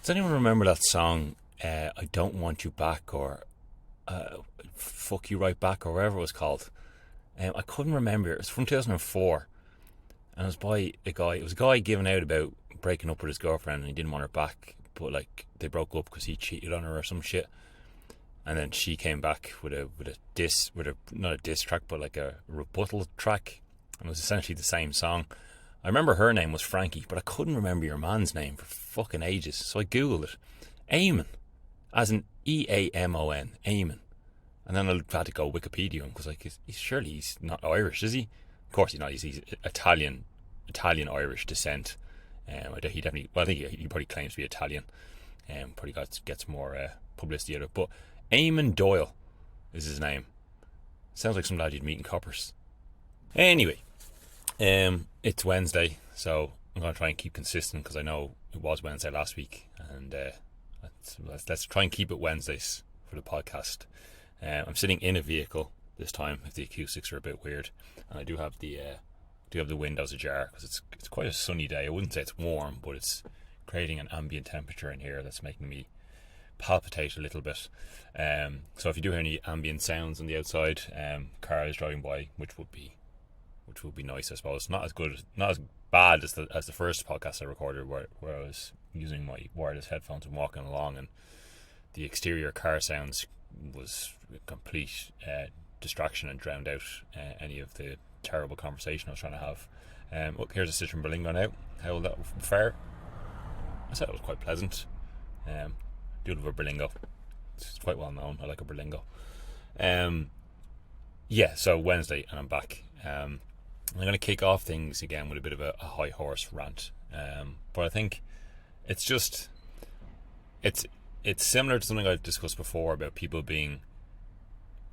Does anyone remember that song, I Don't Want You Back, or Fuck You Right Back, or whatever it was called? I couldn't remember. It was from 2004, and it was by a guy. It was a guy giving out about breaking up with his girlfriend, and he didn't want her back, but like they broke up because he cheated on her or some shit. And then she came back with a not a diss track, but like a rebuttal track. And it was essentially the same song. I remember her name was Frankie, but I couldn't remember your man's name for fucking ages. So I googled it. Eamon, as in Eamon, Eamon. And then I had to go Wikipedia him, because like surely he's not Irish, is he? Of course he's not. He's Italian Irish descent. He definitely. Well, I think he probably claims to be Italian. Probably gets more publicity out of it. But Eamon Doyle is his name. Sounds like some lad you'd meet in Coppers. Anyway, it's Wednesday, so I'm going to try and keep consistent, because I know it was Wednesday last week, and let's try and keep it Wednesdays for the podcast. I'm sitting in a vehicle this time, if the acoustics are a bit weird, and I do have the windows ajar, because it's quite a sunny day. I wouldn't say it's warm, but it's creating an ambient temperature in here that's making me palpitate a little bit. So if you do hear any ambient sounds on the outside, cars driving by, which would be nice, I suppose. Not as bad as the first podcast I recorded, where I was using my wireless headphones and walking along, and the exterior car sounds was a complete distraction and drowned out any of the terrible conversation I was trying to have. Look, here's a Citroen Berlingo now. How will that fare? I said it was quite pleasant. Do love a Berlingo. It's quite well known. I like a Berlingo. So Wednesday, and I'm back. I'm going to kick off things again with a bit of a high horse rant. But I think it's similar to something I've discussed before about people being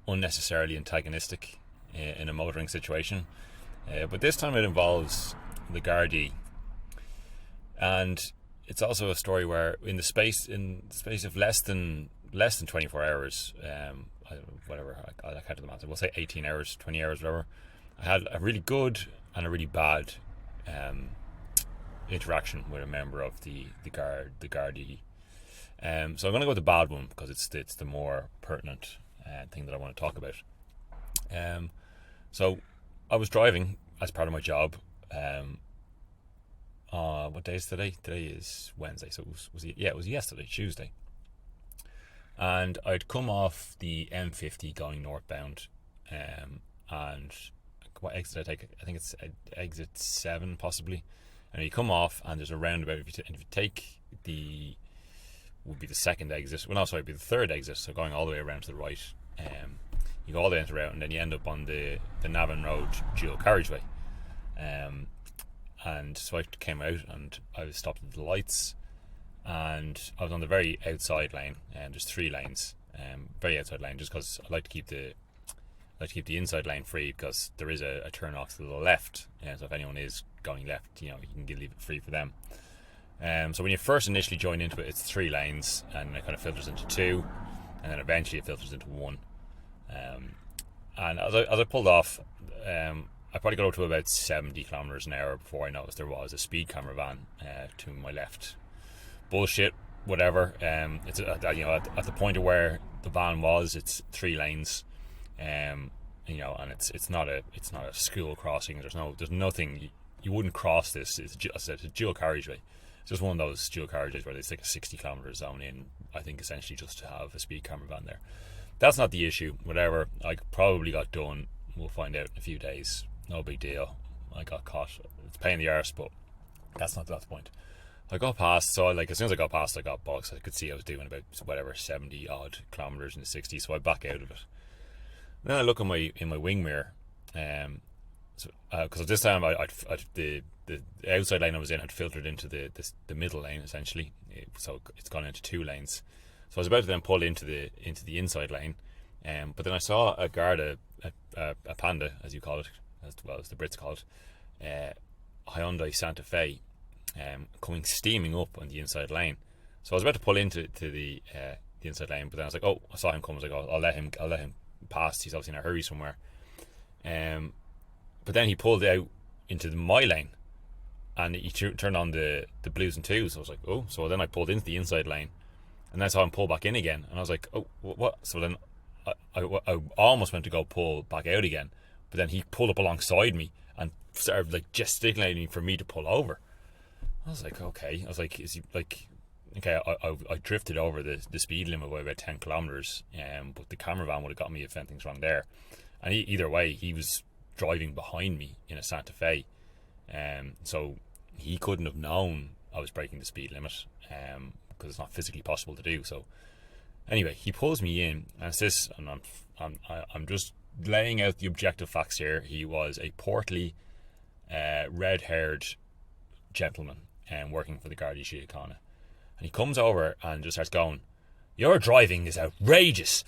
unnecessarily antagonistic in a motoring situation. But this time it involves the Gardaí, and it's also a story where in the space of less than 24 hours, whatever, I can't do the math, we'll say 18 hours, 20 hours, whatever, I had a really good and a really bad interaction with a member of the Gardaí. So I'm going to go with the bad one, because it's the more pertinent thing that I want to talk about. So I was driving as part of my job. What day is today? Today is Wednesday, so it was yesterday, Tuesday. And I'd come off the M50 going northbound, and what exit I take? I think it's exit 7 possibly. And you come off, and there's a roundabout. If you take would be the second exit. Well, no, sorry, it'd be the third exit. So going all the way around to the right, you go all the way into the route, and then you end up on the Navan Road dual carriageway. And so I came out, and I was stopped at the lights, and I was on the very outside lane, and there's 3 lanes, very outside lane, just because I like to keep the inside lane free, because there is a turn off to the left, so if anyone is going left, you can leave it free for them. So when you first initially join into it, it's 3 lanes, and it kind of filters into 2, and then eventually it filters into 1. And as I pulled off, I probably got up to about 70 kilometers an hour before I noticed there was a speed camera van to my left. Bullshit, whatever. It's at the point of where the van was, it's 3 lanes, and it's not a school crossing. There's nothing. You wouldn't cross this. It's a dual carriageway. It's just one of those dual carriageways where they stick a 60 kilometer zone in, I think, essentially just to have a speed camera van there. That's not the issue. Whatever. I probably got done. We'll find out in a few days. No big deal. I got caught. It's a pain in the arse, but that's not the point. I got past, so as soon as I got past, I got boxed. I could see I was doing about 70 odd kilometers in the 60, so I back out of it. And then I look in my wing mirror, because at this time the outside lane I was in had filtered into the middle lane essentially, so it's gone into 2 lanes. So I was about to then pull into the inside lane, but then I saw a Garda, a Panda, as you call it, as well as the Brits call it, Hyundai Santa Fe, coming steaming up on the inside lane. So I was about to pull into the inside lane, but then I was like, oh, I saw him come. I was like, oh, I'll let him pass. He's obviously in a hurry somewhere. But then he pulled out into my lane, and he turned on the blues and twos. I was like, oh. So then I pulled into the inside lane, and then I saw him pull back in again, and I was like, oh, what? So then I almost went to go pull back out again, but then he pulled up alongside me and started like gesticulating for me to pull over. I was like, okay. I was like, is he like, okay? I drifted over the speed limit by about 10 kilometers, but the camera van would have got me if anything's wrong there. And either way, he was driving behind me in a Santa Fe, so he couldn't have known I was breaking the speed limit, because it's not physically possible to do. So anyway, he pulls me in, and it's this, and I'm just laying out the objective facts here. He was a portly, red-haired gentleman, working for the Gardaí Síochána, and he comes over and just starts going, "Your driving is outrageous,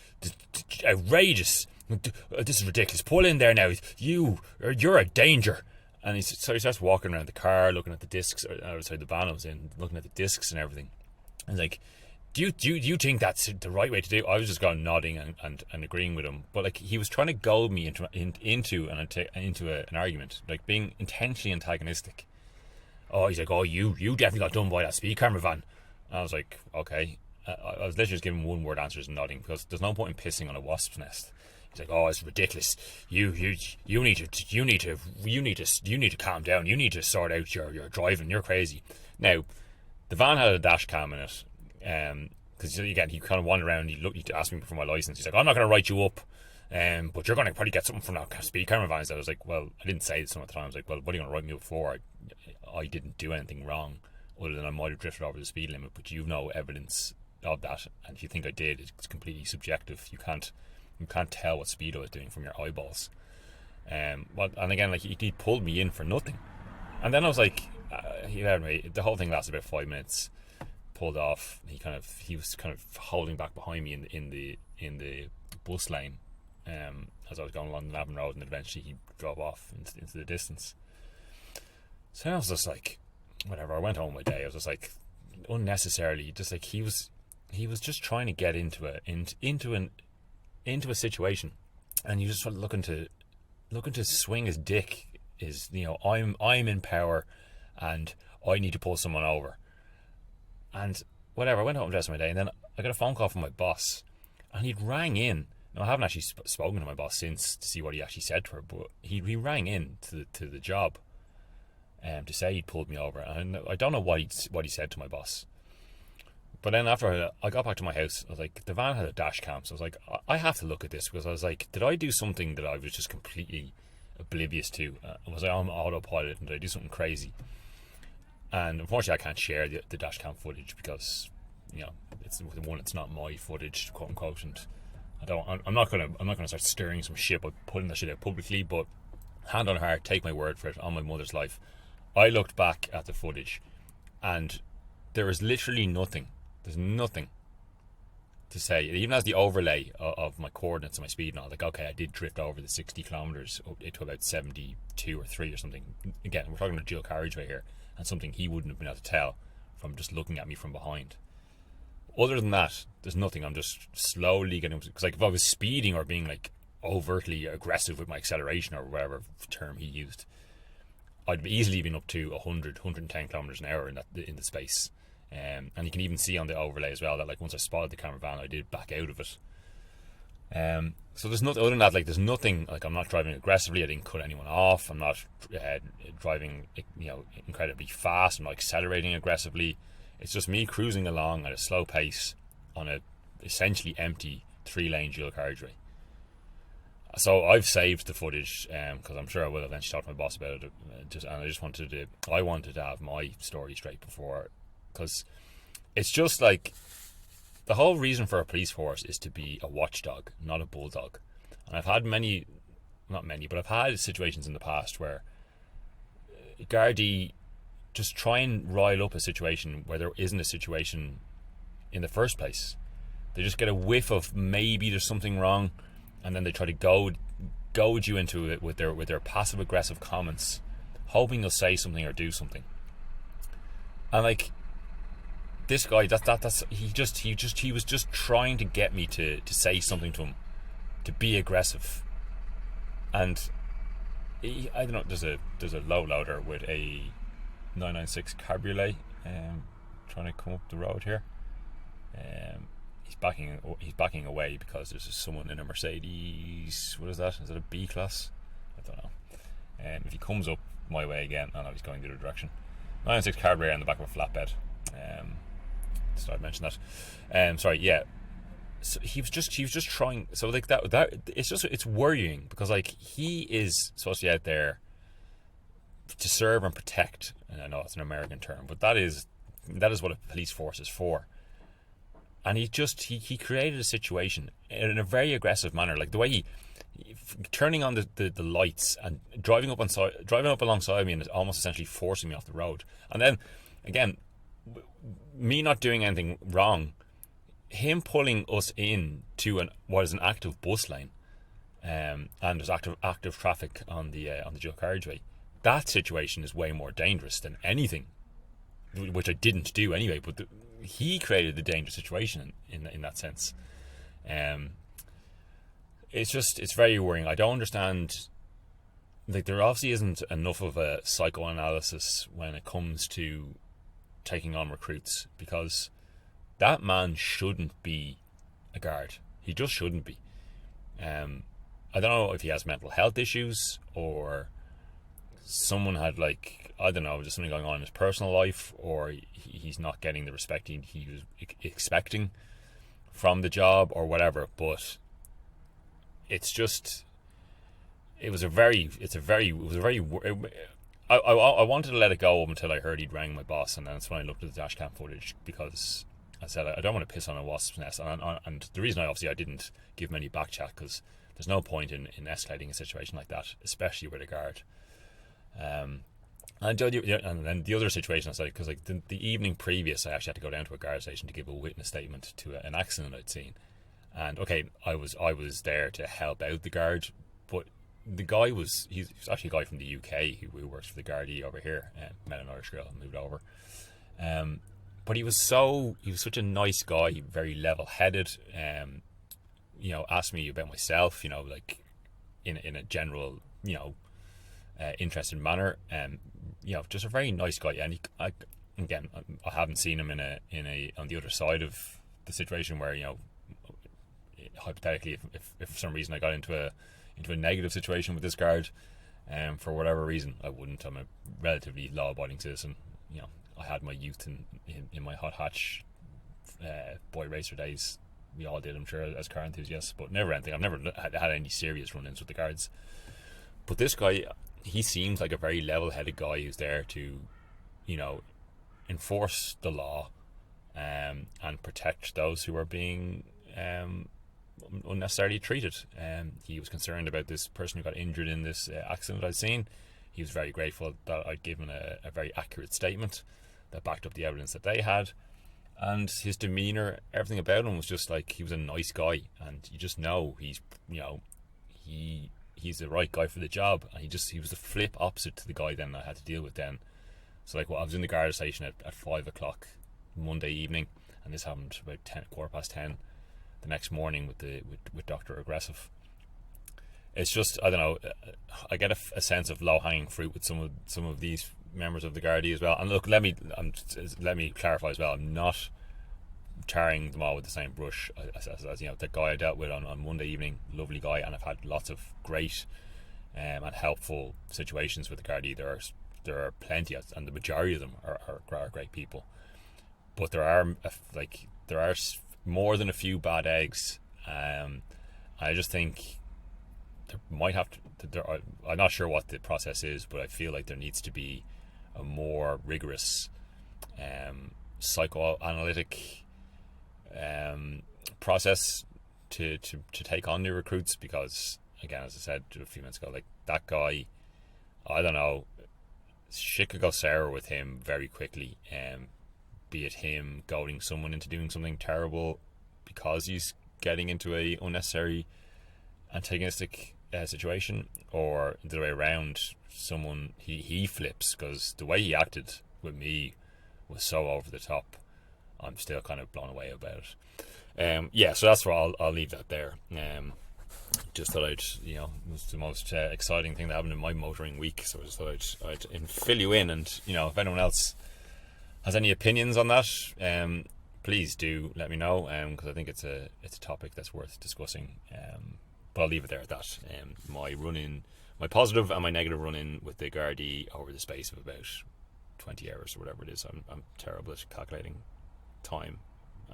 outrageous. This is ridiculous. Pull in there now. You're a danger." And so he starts walking around the car, looking at the discs, outside the van I was in, looking at the discs and everything. And like, do you think that's the right way to do? I was just going nodding and agreeing with him, but like he was trying to goad me into an argument, like being intentionally antagonistic. Oh, he's like, oh, you definitely got done by that speed camera van. And I was like, okay. I was literally just giving one word answers and nodding, because there's no point in pissing on a wasp's nest. He's like, oh, it's ridiculous. You need to calm down. You need to sort out your driving. You're crazy. Now, the van had a dash cam in it, because again, he kind of wandered around. He asked me for my license. He's like, I'm not going to write you up, but you're going to probably get something from that speed camera van. So I was like, well, I didn't say this at the time. I was like, well, what are you going to write me up for? I didn't do anything wrong, other than I might have drifted over the speed limit, but you've no evidence of that, and if you think I did, it's completely subjective. You can't tell what speed I was doing from your eyeballs. And again, like he pulled me in for nothing, and then I was like, the whole thing lasted about 5 minutes. Pulled off. He was kind of holding back behind me in the bus lane, as I was going along the Navan Road, and eventually he drove off into the distance. So I was just like, whatever. I went home my day. I was just like, unnecessarily, just like he was just trying to get into a situation, and he was just looking to swing his dick. Is, I'm in power, and I need to pull someone over. And whatever, I went home, dressed my day, and then I got a phone call from my boss, and he'd rang in. Now, I haven't actually spoken to my boss since to see what he actually said to her, but he rang in to the job, to say he'd pulled me over, and I don't know what he said to my boss. But then after I got back to my house, I was like, the van had a dash cam, so I was like, I have to look at this, because I was like, did I do something that I was just completely oblivious to? Was I on autopilot, and did I do something crazy? And unfortunately, I can't share the dash cam footage, because it's not my footage, quote unquote, and I'm not gonna start stirring some shit by putting that shit out publicly. But hand on heart, take my word for it, on my mother's life, I looked back at the footage, and there is literally nothing. There's nothing to say. It even has the overlay of my coordinates and my speed and all. Like, okay, I did drift over the 60 kilometers up to about 72 or 3 or something. Again, we're talking about dual carriageway here, and something he wouldn't have been able to tell from just looking at me from behind. Other than that, there's nothing. I'm just slowly getting, because like if I was speeding or being like overtly aggressive with my acceleration or whatever term he used, I'd be easily been up to 100, 110 kilometers an hour in the space. And you can even see on the overlay as well that like once I spotted the camera van, I did back out of it. So there's nothing other than that. Like there's nothing, like I'm not driving aggressively. I didn't cut anyone off. I'm not driving incredibly fast. I'm not accelerating aggressively. It's just me cruising along at a slow pace on a essentially empty 3-lane dual carriageway. So I've saved the footage, because I'm sure I will eventually talk to my boss about it. I wanted to have my story straight before, because it's just like the whole reason for a police force is to be a watchdog, not a bulldog. And I've had I've had situations in the past where Gardaí just try and rile up a situation where there isn't a situation in the first place. They just get a whiff of maybe there's something wrong, and then they try to goad you into it with their passive aggressive comments, hoping you'll say something or do something. And like this guy, he was just trying to get me to say something to him, to be aggressive. And I don't know, there's a low loader with a 996 Cabriolet, trying to come up the road here. He's backing away because there's someone in a Mercedes. What is that? Is it a B class? I don't know. If he comes up my way again, I know he's going the other direction. 996 Cabriolet on the back of a flatbed. So I mentioned that. Sorry, yeah. So he was just trying. So like that it's worrying because like he is supposed to be out there to serve and protect. And I know it's an American term, but that is what a police force is for. And he created a situation in a very aggressive manner, like the way he turning on the lights and driving up alongside me and almost essentially forcing me off the road. And then again, me not doing anything wrong, him pulling us in to what is an active bus lane, and there's active traffic on the dual carriageway. That situation is way more dangerous than anything, which I didn't do anyway. But he created the dangerous situation in that sense. It's very worrying. I don't understand. Like, there obviously isn't enough of a psychoanalysis when it comes to taking on recruits, because that man shouldn't be a guard. He just shouldn't be. I don't know if he has mental health issues or someone had, like, I don't know, just something going on in his personal life, or he's not getting the respect he was expecting from the job or whatever. But it's just, I wanted to let it go up until I heard he'd rang my boss, and then that's when I looked at the dash cam footage, because I said I don't want to piss on a wasp's nest, and the reason I didn't give him any back chat, because there's no point in escalating a situation like that, especially with a guard. And then the other situation I said, because like the evening previous, I actually had to go down to a guard station to give a witness statement to an accident I'd seen. And okay, I was there to help out the guard, but the guy he's actually a guy from the UK who works for the Gardaí over here. Met an Irish girl and moved over. But he was such a nice guy, very level-headed. Asked me about myself, like in a general, interested manner. Just a very nice guy. And I haven't seen him in a on the other side of the situation where, hypothetically, if for some reason I got into a negative situation with this guard, for whatever reason, I wouldn't. I'm a relatively law-abiding citizen. I had my youth in my hot hatch boy racer days. We all did, I'm sure, as car enthusiasts, but never anything. I've never had any serious run-ins with the guards. But this guy, he seems like a very level-headed guy who's there to, enforce the law, and protect those who are being unnecessarily treated. He was concerned about this person who got injured in this accident I'd seen. He was very grateful that I'd given a very accurate statement that backed up the evidence that they had. And his demeanour, everything about him was just like, he was a nice guy, and you just know he's the right guy for the job. And he was the flip opposite to the guy then I had to deal with then. So like, I was in the guard station at 5 o'clock Monday evening, and this happened about 10:10 the next morning with Dr. Aggressive. It's just, I don't know, I get a sense of low-hanging fruit with some of these members of the Gardaí as well. And look, let me clarify as well, I'm not tarring them all with the same brush as the guy I dealt with on Monday evening, lovely guy, and I've had lots of great and helpful situations with the Gardaí. There are plenty, and the majority of them are great people, but there are more than a few bad eggs. I just think there might have to. I'm not sure what the process is, but I feel like there needs to be a more rigorous psychoanalytic process to take on new recruits, because again, as I said a few minutes ago, like that guy, I don't know, shit could go sour with him very quickly. Be it him goading someone into doing something terrible because he's getting into a unnecessary antagonistic situation, or the way around, someone he flips, because the way he acted with me was so over the top. I'm still kind of blown away about it. So that's where I'll leave that there. just thought I'd, it was the most exciting thing that happened in my motoring week, so I just thought I'd fill you in, and if anyone else has any opinions on that, please do let me know, because I think it's a topic that's worth discussing. But I'll leave it there at that. My positive and my negative run-in with the Gardaí over the space of about 20 hours or whatever it is. I'm terrible at calculating time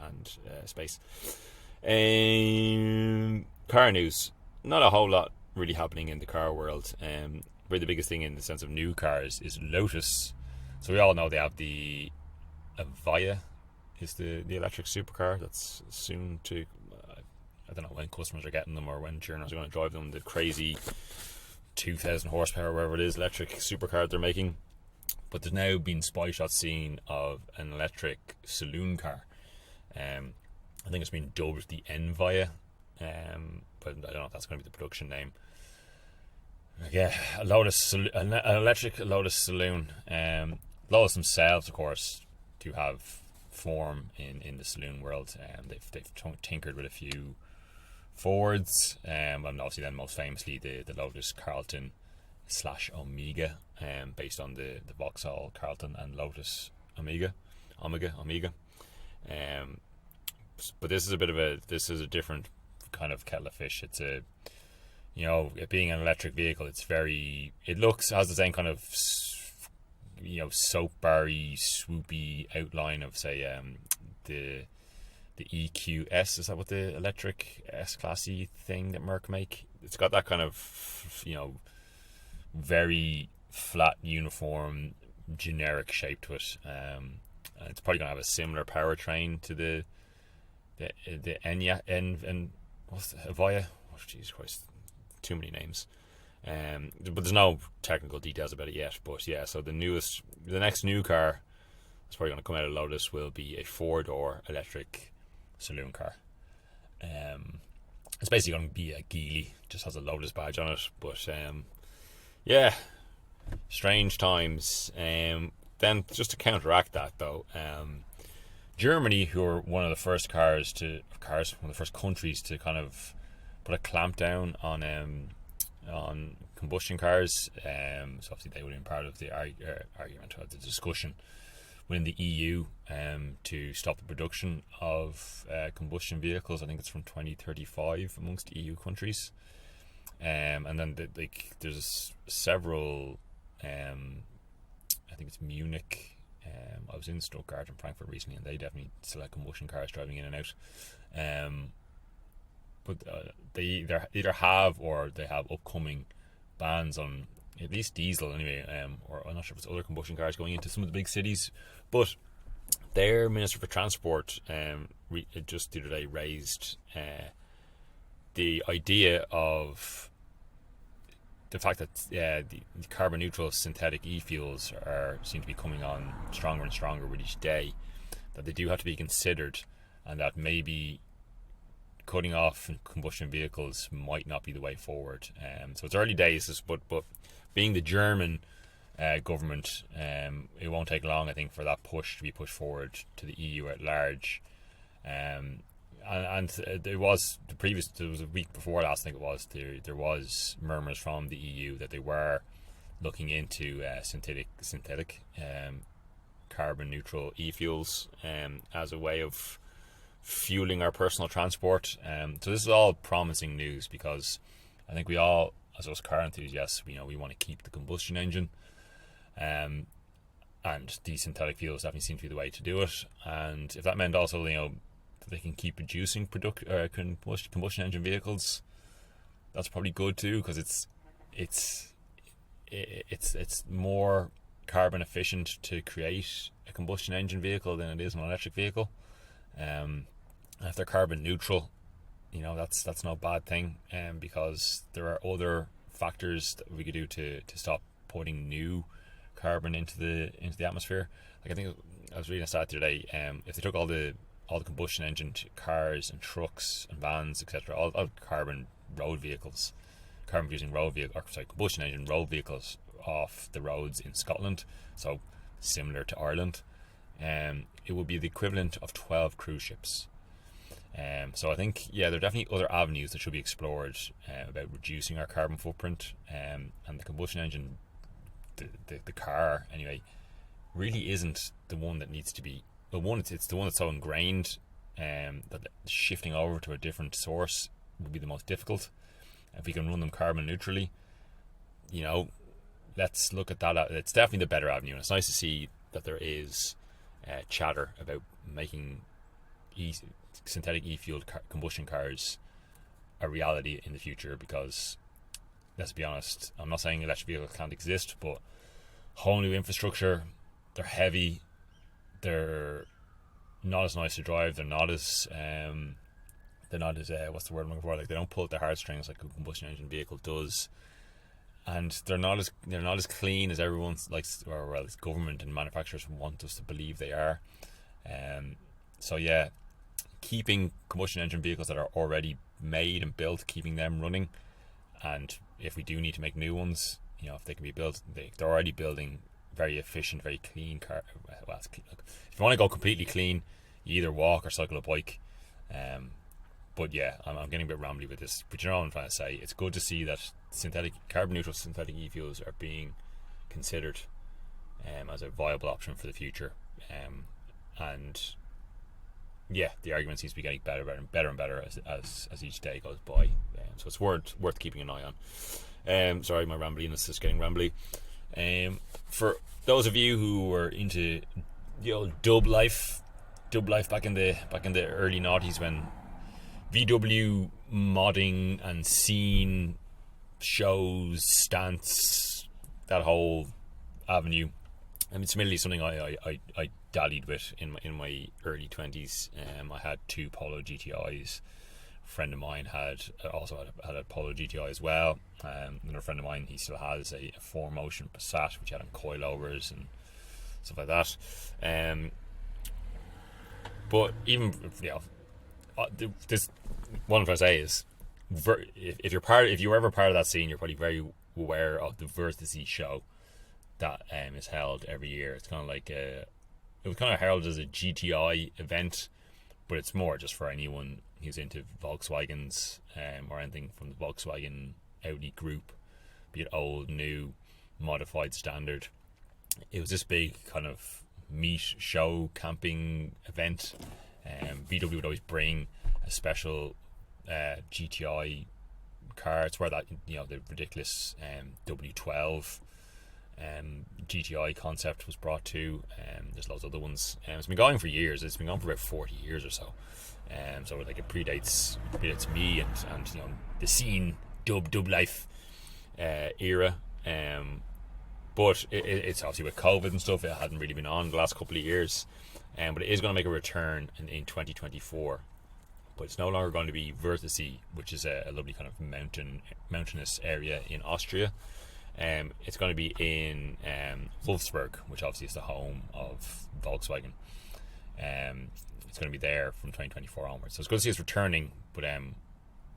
and space. Car news. Not a whole lot really happening in the car world. Really the biggest thing in the sense of new cars is Lotus. So we all know they have the Avaya, is the electric supercar that's soon to... I don't know when customers are getting them or when journalists are going to drive them. The crazy 2,000 horsepower, wherever it is, electric supercar they're making. But there's now been spy shots seen of an electric saloon car. I think it's been dubbed the Envia, but I don't know if that's going to be the production name. Yeah, an electric Lotus saloon. Lotus themselves, of course, do have form in the saloon world. They've tinkered with a few Fords, and obviously then most famously the Lotus Carlton / Omega, based on the Vauxhall Carlton and Lotus Omega. But this is a different kind of kettle of fish. It's it being an electric vehicle, has the same kind of soap bar-y, swoopy outline of, say, the EQS. Is that what the electric S-classy thing that Merc make? It's got that kind of very flat, uniform, generic shape to it. And it's probably going to have a similar powertrain to the Enya and what's the Avaya? Oh, Jesus Christ, too many names. But there's no technical details about it yet. But yeah, so the next new car that's probably going to come out of Lotus will be a 4-door electric saloon car. It's basically going to be a Geely, just has a Lotus badge on it. But yeah, strange times. Then just to counteract that though, Germany, who are one of the first countries to kind of put a clamp down on combustion cars. So obviously they would have been part of the argument or the discussion within the EU to stop the production of combustion vehicles. I think it's from 2035 amongst EU countries. And then there's several. I think it's Munich. I was in Stuttgart and Frankfurt recently, and they definitely still have combustion cars driving in and out. But they either have or they have upcoming bans on at least diesel anyway, or I'm not sure if it's other combustion cars going into some of the big cities. But their Minister for Transport just the other day raised the idea of the fact that the carbon neutral synthetic e-fuels seem to be coming on stronger and stronger with each day, that they do have to be considered, and that maybe cutting off combustion vehicles might not be the way forward. So it's early days, but being the German government, it won't take long, I think, for that push to be pushed forward to the EU at large. And there was a week before last, I think it was, there was murmurs from the EU that they were looking into synthetic carbon neutral e-fuels as a way of fueling our personal transport. So this is all promising news, because I think we all, as us car enthusiasts, we want to keep the combustion engine, and these synthetic fuels definitely seem to be the way to do it. And if that meant also that they can keep producing combustion engine vehicles, that's probably good too, because it's more carbon efficient to create a combustion engine vehicle than it is an electric vehicle. If they're carbon neutral, that's no bad thing, because there are other factors that we could do to stop putting new carbon into the atmosphere. Like, I think I was reading a stat the other day, if they took all the combustion engine cars and trucks and vans, etc., all combustion engine road vehicles off the roads in Scotland, so similar to Ireland, it would be the equivalent of 12 cruise ships. So I think, yeah, there are definitely other avenues that should be explored about reducing our carbon footprint, and the combustion engine, the car anyway, really isn't the one that needs to be. Well, one, it's the one that's so ingrained, that shifting over to a different source would be the most difficult. If we can run them carbon neutrally, let's look at that. It's definitely the better avenue, and it's nice to see that there is chatter about making synthetic e-fueled combustion cars a reality in the future, because let's be honest, I'm not saying electric vehicles can't exist, but whole new infrastructure, they're heavy, they're not as nice to drive, they're not as what's the word I'm looking for, like they don't pull at the heartstrings like a combustion engine vehicle does, and they're not as clean as everyone likes, or well, as government and manufacturers want us to believe they are. So yeah, keeping combustion engine vehicles that are already made and built, keeping them running, and if we do need to make new ones, if they can be built, they're already building very efficient, very clean car. Well, look, if you want to go completely clean, you either walk or cycle a bike. But yeah, I'm getting a bit rambly with this. But you know what I'm trying to say. It's good to see that carbon neutral synthetic e-fuels are being considered as a viable option for the future. And yeah, the argument seems to be getting better and better as each day goes by. So it's worth keeping an eye on. Sorry, my rambliness is getting rambly. For those of you who were into the old dub life back in the early noughties, when VW modding and scene shows, stance, that whole avenue, it's merely something I dallied with in my early 20s. I had two Polo GTIs. A friend of mine had a Polo GTI as well. Another friend of mine, he still has a 4Motion Passat, which had on coilovers and stuff like that. But even this, what I'm trying to say is, if you were ever part of that scene, you're probably very aware of the Vertice show that is held every year. It's kind of like it was kind of heralded as a GTI event, but it's more just for anyone who's into Volkswagens, or anything from the Volkswagen Audi group, be it old, new, modified, standard. It was this big kind of meet, show, camping event. VW would always bring a special GTI car. It's where that the ridiculous W12 GTI concept was brought to. There's loads of other ones. It's been going for years. It's been going for about 40 years or so. So like it predates me and the scene dub life era. But it's obviously with COVID and stuff, it hadn't really been on the last couple of years. But it is going to make a return in 2024. But it's no longer going to be Vertice, which is a lovely kind of mountainous area in Austria. It's going to be in Wolfsburg, which obviously is the home of Volkswagen. It's going to be there from 2024 onwards. So it's good to see it's returning, but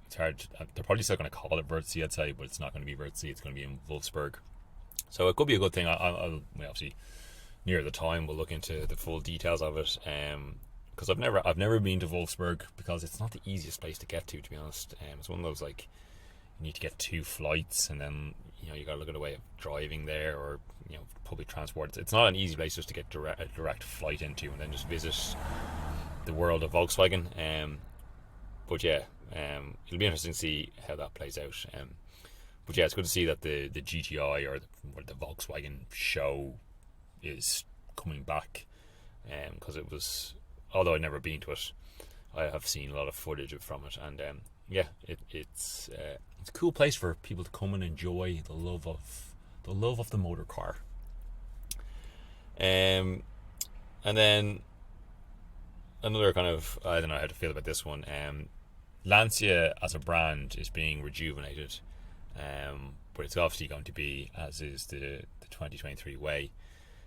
it's hard. They're probably still going to call it Vertice, I'd say, but it's not going to be Vertice. It's going to be in Wolfsburg. So it could be a good thing. I'll obviously near the time we'll look into the full details of it. Because I've never been to Wolfsburg, because it's not the easiest place to get to be honest. It's one of those, like, you need to get 2 flights, and then you got to look at a way of driving there, or public transport. It's not an easy place just to get a direct flight into and then just visit the world of Volkswagen. But yeah, it'll be interesting to see how that plays out. But yeah, it's good to see that the GTI or the Volkswagen show is coming back, because it was, although I've never been to it, I have seen a lot of footage from it, and yeah, it's a cool place for people to come and enjoy the love of the motor car. And then another kind of, I don't know how to feel about this one. Lancia as a brand is being rejuvenated, but it's obviously going to be, as is the 2023 way,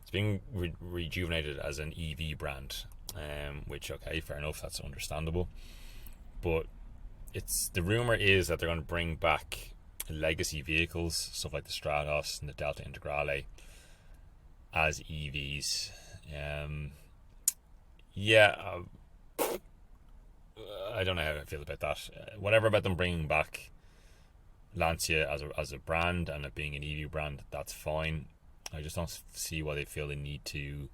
it's being rejuvenated as an EV brand, which, okay, fair enough, that's understandable, but the rumor is that they're going to bring back legacy vehicles, stuff like the Stratos and the Delta Integrale, as EVs. I don't know how I feel about that. Whatever about them bringing back Lancia as a brand and it being an EV brand, that's fine. I just don't see why they feel they need to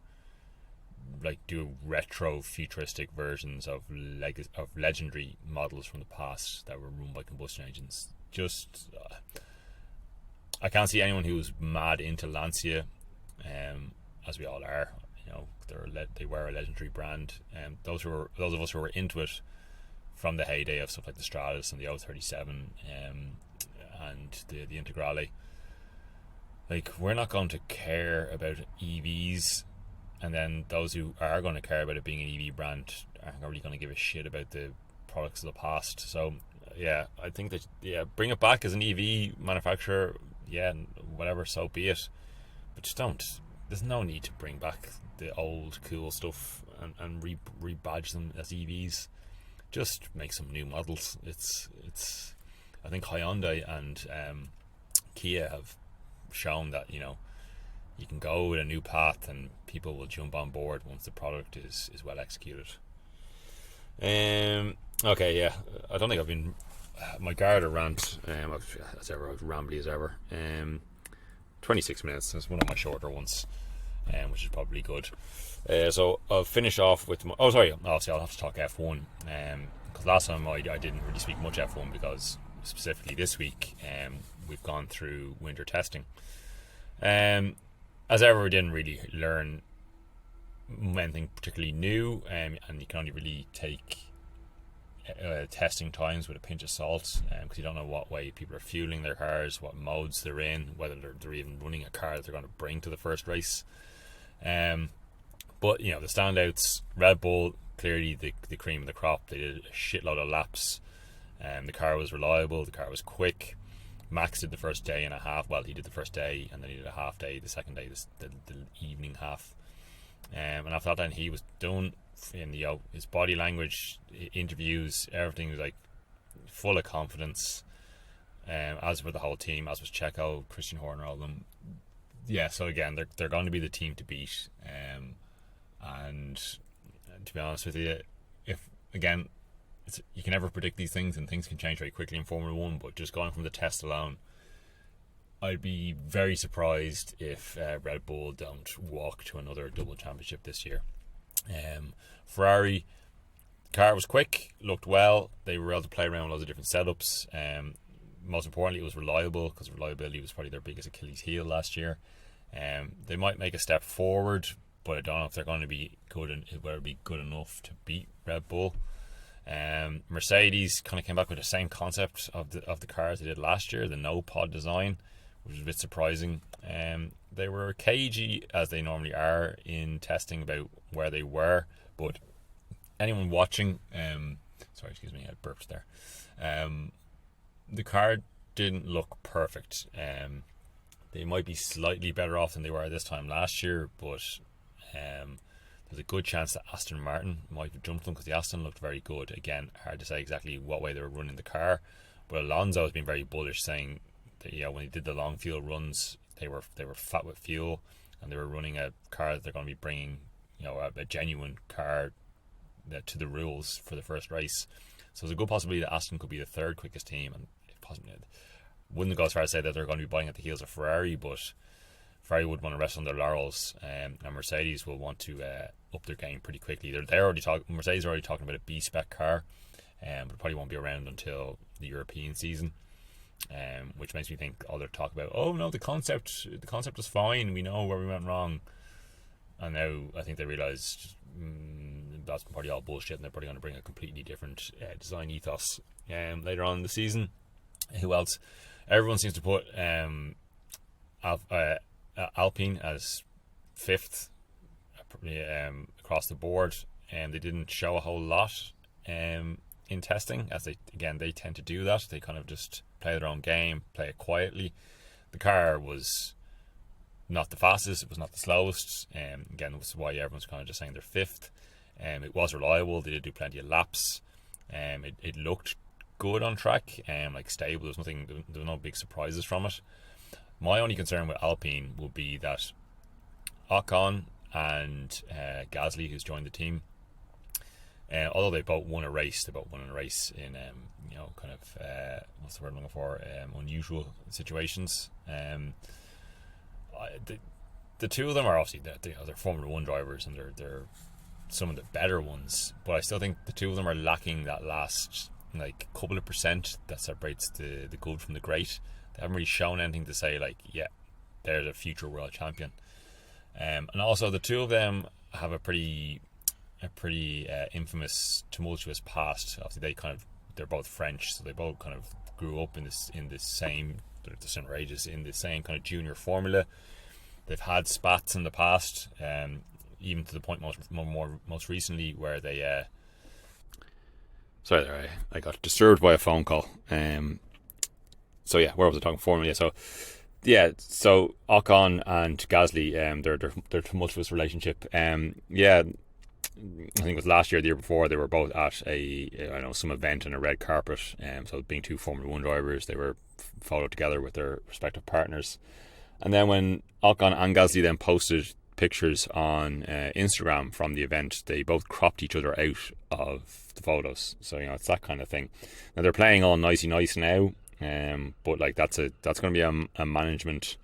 like do retro futuristic versions of legendary models from the past that were run by combustion engines. Just I can't see anyone who's mad into Lancia, as we all are. You know, they were a legendary brand. Those of us who were into it from the heyday of stuff like the Stratus and the O37 and the Integrale. Like, we're not going to care about EVs, and then those who are going to care about it being an EV brand aren't really going to give a shit about the products of the past. So yeah, I think that bring it back as an EV manufacturer, whatever, so be it. But just don't. There's no need to bring back the old cool stuff and rebadge them as EVs. Just make some new models. It's I think Hyundai and Kia have shown that, you know, you can go with a new path and people will jump on board once the product is well executed. Okay, yeah, I don't think I've been my Garda rant as ever, as rambly as ever. 26 minutes. That's one of my shorter ones, which is probably good. So I'll finish off with my, obviously I'll have to talk F1, because last time I didn't really speak much F1 because specifically this week we've gone through winter testing. As ever, we didn't really learn anything particularly new, and you can only really take testing times with a pinch of salt, because you don't know what way people are fueling their cars, what modes they're in, whether they're even running a car that they're going to bring to the first race. But you know, the standouts: Red Bull, clearly the cream of the crop. They did a shitload of laps. The car was reliable, the car was quick. Max did the first day and a half. Well, he did the first day, and then he did a half day the second day, the evening half. And after that, then he was done. In his body language, interviews, everything was like full of confidence. As for the whole team, as was Checo, Christian Horner, all of them. Yeah, so again, they're going to be the team to beat. And to be honest with you, if again, you can never predict these things, and things can change very quickly in Formula 1, but just going from the test alone, I'd be very surprised if Red Bull don't walk to another double championship this year. Ferrari, car was quick, looked well, they were able to play around with loads of different setups. Most importantly, it was reliable, because reliability was probably their biggest Achilles heel last year. They might make a step forward, but I don't know if they're going to be good, and whether it'll be good enough to beat Red Bull. Mercedes kind of came back with the same concept of the cars they did last year, the no pod design, which was a bit surprising. They were cagey, as they normally are in testing, about where they were, but anyone watching, sorry, excuse me, I burped there. The car didn't look perfect. They might be slightly better off than they were this time last year, but there's a good chance that Aston Martin might have jumped them, because the Aston looked very good. Again, hard to say exactly what way they were running the car, but Alonso has been very bullish, saying that when he did the long fuel runs, they were fat with fuel, and they were running a car that they're going to be bringing, a genuine car to the rules for the first race. So there's a good possibility that Aston could be the third quickest team, and possibly wouldn't go as far as say that they're going to be buying at the heels of Ferrari, but Ferrari would want to rest on their laurels, and Mercedes will want to up their game pretty quickly. Mercedes are already talking about a B-spec car, but it probably won't be around until the European season, which makes me think they're talking about, oh no, the concept was fine, we know where we went wrong, and now I think they realise that's probably all bullshit, and they're probably going to bring a completely different design ethos later on in the season. Who else? Everyone seems to put Alpine as fifth across the board, and they didn't show a whole lot in testing, as they tend to do that. They kind of just play their own game, play it quietly. The car was not the fastest, it was not the slowest, again, this is why everyone's kind of just saying they're fifth. It was reliable, they did do plenty of laps, it looked good on track, like stable. There was no big surprises from it. My only concern with Alpine would be that Ocon and Gasly, who's joined the team, Although they both won a race, in kind of what's the word I'm looking for? Unusual situations. The two of them are obviously they're Formula One drivers, and they're some of the better ones. But I still think the two of them are lacking that last like couple of percent that separates the good from the great. They haven't really shown anything to say like, yeah, they're the future world champion. And also the two of them have a pretty infamous, tumultuous past. Obviously, they're both French, so they both kind of grew up in the same, they're the similar ages, in the same kind of junior formula. They've had spats in the past, even to the point most recently where they. Sorry there, I got disturbed by a phone call. So yeah, where was I talking? Formula. So yeah, so Ocon and Gasly, their tumultuous relationship. Yeah, I think it was last year, the year before, they were both at some event on a red carpet. So being two Formula One drivers, they were followed together with their respective partners. And then when Ocon and Gasly then posted pictures on Instagram from the event, they both cropped each other out of the photos. So it's that kind of thing. Now they're playing all nicey nice now, but like that's going to be a management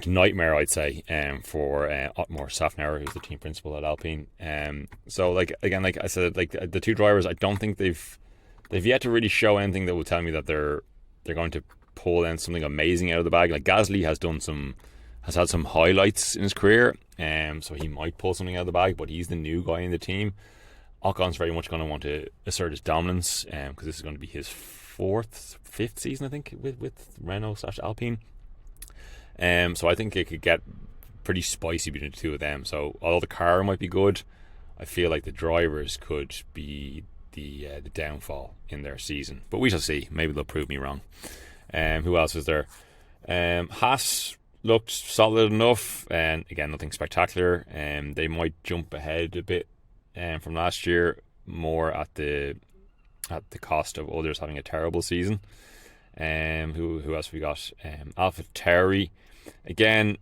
nightmare, I'd say, for Otmar Safnauer, who's the team principal at Alpine. So like again, like I said, like the two drivers, I don't think they've yet to really show anything that will tell me that they're going to pull in something amazing out of the bag. Like Gasly has had some highlights in his career, so he might pull something out of the bag, but he's the new guy in the team. Ocon's very much going to want to assert his dominance, because this is going to be his fifth season, I think, with Renault/Alpine. So I think it could get pretty spicy between the two of them. So although the car might be good, I feel like the drivers could be the downfall in their season. But we shall see. Maybe they'll prove me wrong. Who else is there? Haas looked solid enough, and again, nothing spectacular. They might jump ahead a bit from last year, more at the cost of others having a terrible season. Who else have we got? AlphaTauri. Again,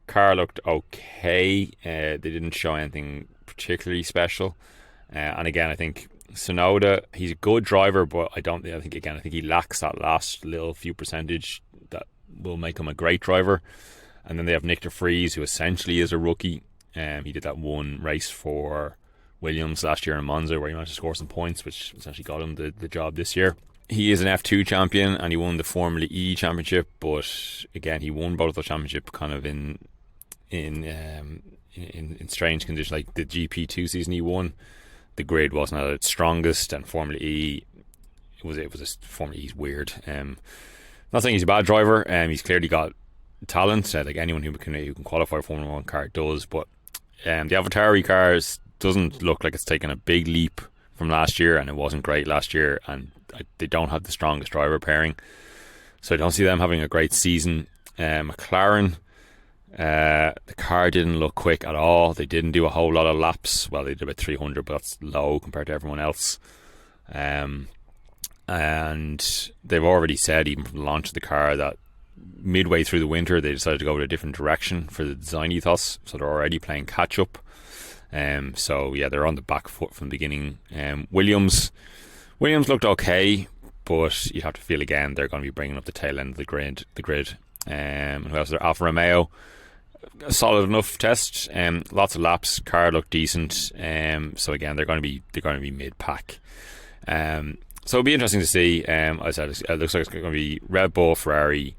car looked okay. They didn't show anything particularly special. And again, I think Tsunoda, he's a good driver, but I think he lacks that last little few percentage that will make him a great driver. And then they have Nick de Vries, who essentially is a rookie. He did that one race for Williams last year in Monza where he managed to score some points, which essentially got him the job this year. He is an F2 champion, and he won the Formula E championship, but again, he won both of those championships kind of in strange conditions. Like the GP2 season he won, the grid wasn't at its strongest, and Formula E, Formula E's weird. Not saying he's a bad driver, he's clearly got talent, like anyone who can qualify for a Formula 1 car does, but the AlphaTauri cars doesn't look like it's taken a big leap from last year, and it wasn't great last year, and they don't have the strongest driver pairing, so I don't see them having a great season. McLaren, the car didn't look quick at all. They didn't do a whole lot of laps. Well, they did about 300, but that's low compared to everyone else. And they've already said, even from the launch of the car, that midway through the winter they decided to go in a different direction for the design ethos, so they're already playing catch up. So yeah, they're on the back foot from the beginning. Williams looked okay, but you'd have to feel again they're going to be bringing up the tail end of the grid. And who else? There, Alfa Romeo, a solid enough test. Lots of laps. Car looked decent. So again, they're going to be mid pack. So it'll be interesting to see. I said it looks like it's going to be Red Bull, Ferrari,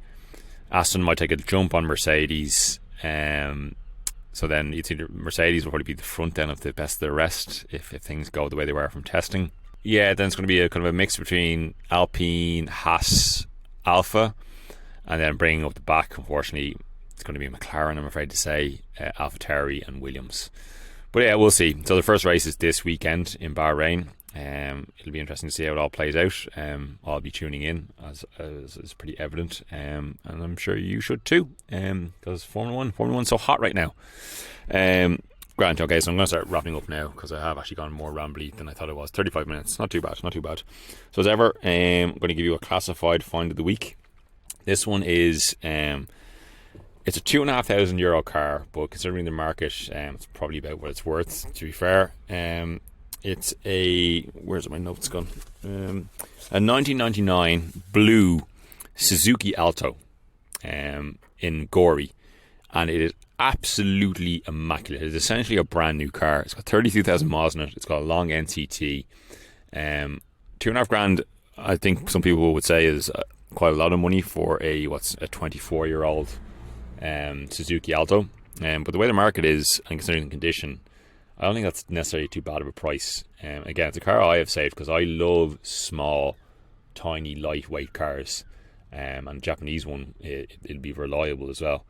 Aston might take a jump on Mercedes. So then you'd see Mercedes will probably be the front end of the best of the rest if things go the way they were from testing. Yeah, then it's going to be a kind of a mix between Alpine, Haas, Alpha, and then bringing up the back, unfortunately, it's going to be McLaren, I'm afraid to say, AlphaTauri and Williams. But yeah, we'll see. So the first race is this weekend in Bahrain. It'll be interesting to see how it all plays out. I'll be tuning in, as is pretty evident, and I'm sure you should too, because Formula 1's so hot right now. Grant, okay, so I'm going to start wrapping up now because I have actually gone more rambly than I thought it was. 35 minutes, not too bad. So as ever, I'm going to give you a classified find of the week. This one is it's a €2,500 car, but considering the market, it's probably about what it's worth, to be fair. It's where's my notes gone? A 1999 blue Suzuki Alto in Gory, and it is absolutely immaculate. It's essentially a brand new car. It's got 32,000 miles in it. It's got a long NCT. $2,500, I think some people would say, is quite a lot of money for a 24-year-old Suzuki Alto. But the way the market is, and considering the condition, I don't think that's necessarily too bad of a price. Again, it's a car I have saved because I love small, tiny, lightweight cars. And the Japanese one, it'll be reliable as well.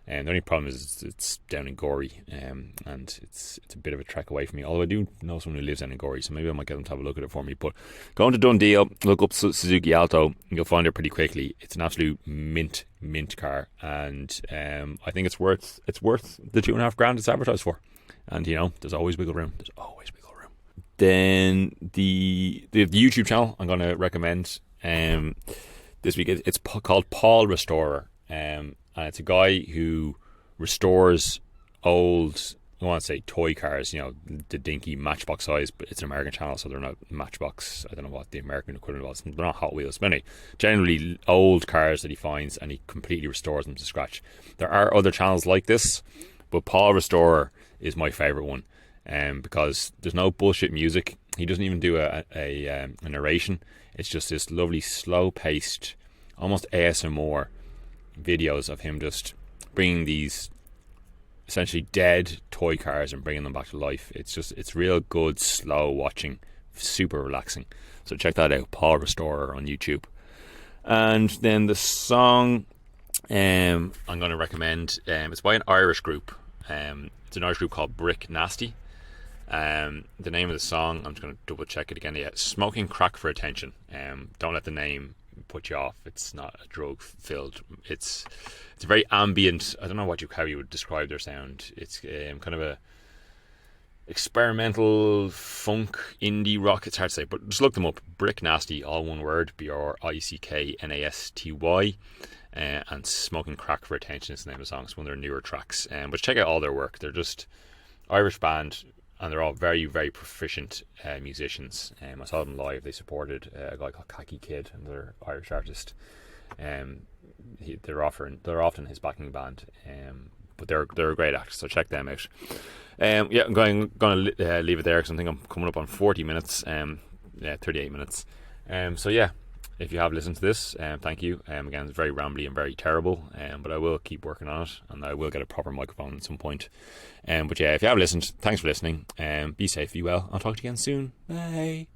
And the only problem is it's down in Gory, and it's a bit of a trek away from me. Although I do know someone who lives down in Gory, so maybe I might get them to have a look at it for me. But go into Dundee, look up Suzuki Alto, and you'll find it pretty quickly. It's an absolute mint car, and I think it's worth the $2,500 it's advertised for. And there's always wiggle room. Then the YouTube channel I'm going to recommend this week. It's called Paul Restorer. And it's a guy who restores old, I want to say toy cars, the dinky Matchbox size, but it's an American channel, so they're not Matchbox. I don't know what the American equivalent was. They're not Hot Wheels, but anyway, generally old cars that he finds and he completely restores them to scratch. There are other channels like this, but Paul Restorer is my favourite one, because there's no bullshit music. He doesn't even do a narration. It's just this lovely, slow-paced, almost ASMR videos of him just bringing these essentially dead toy cars and bringing them back to life. It's real good, slow watching, super relaxing. So check that out, Paul Restorer on YouTube. And then the song I'm going to recommend, it's by an Irish group. It's an Irish group called Brick Nasty. The name of the song, I'm just going to double check it again. Yeah, Smoking Crack for Attention. Don't let the name put you off. It's not a drug filled. It's a very ambient. I don't know how you would describe their sound. It's kind of a experimental funk indie rock. It's hard to say, but just look them up. Brick Nasty, all one word. BRICKNASTY. And Smoking Crack for Attention is the name of the song. It's one of their newer tracks. But check out all their work. They're just Irish band, and they're all very, very proficient musicians. I saw them live. They supported a guy called Khaki Kid, another Irish artist. They're often his backing band, but they're a great act. So check them out. I'm going to leave it there because I think I'm coming up on 40 minutes. 38 minutes. If you have listened to this, thank you. Again, it's very rambly and very terrible, but I will keep working on it, and I will get a proper microphone at some point. If you have listened, thanks for listening. Be safe, be well. I'll talk to you again soon. Bye.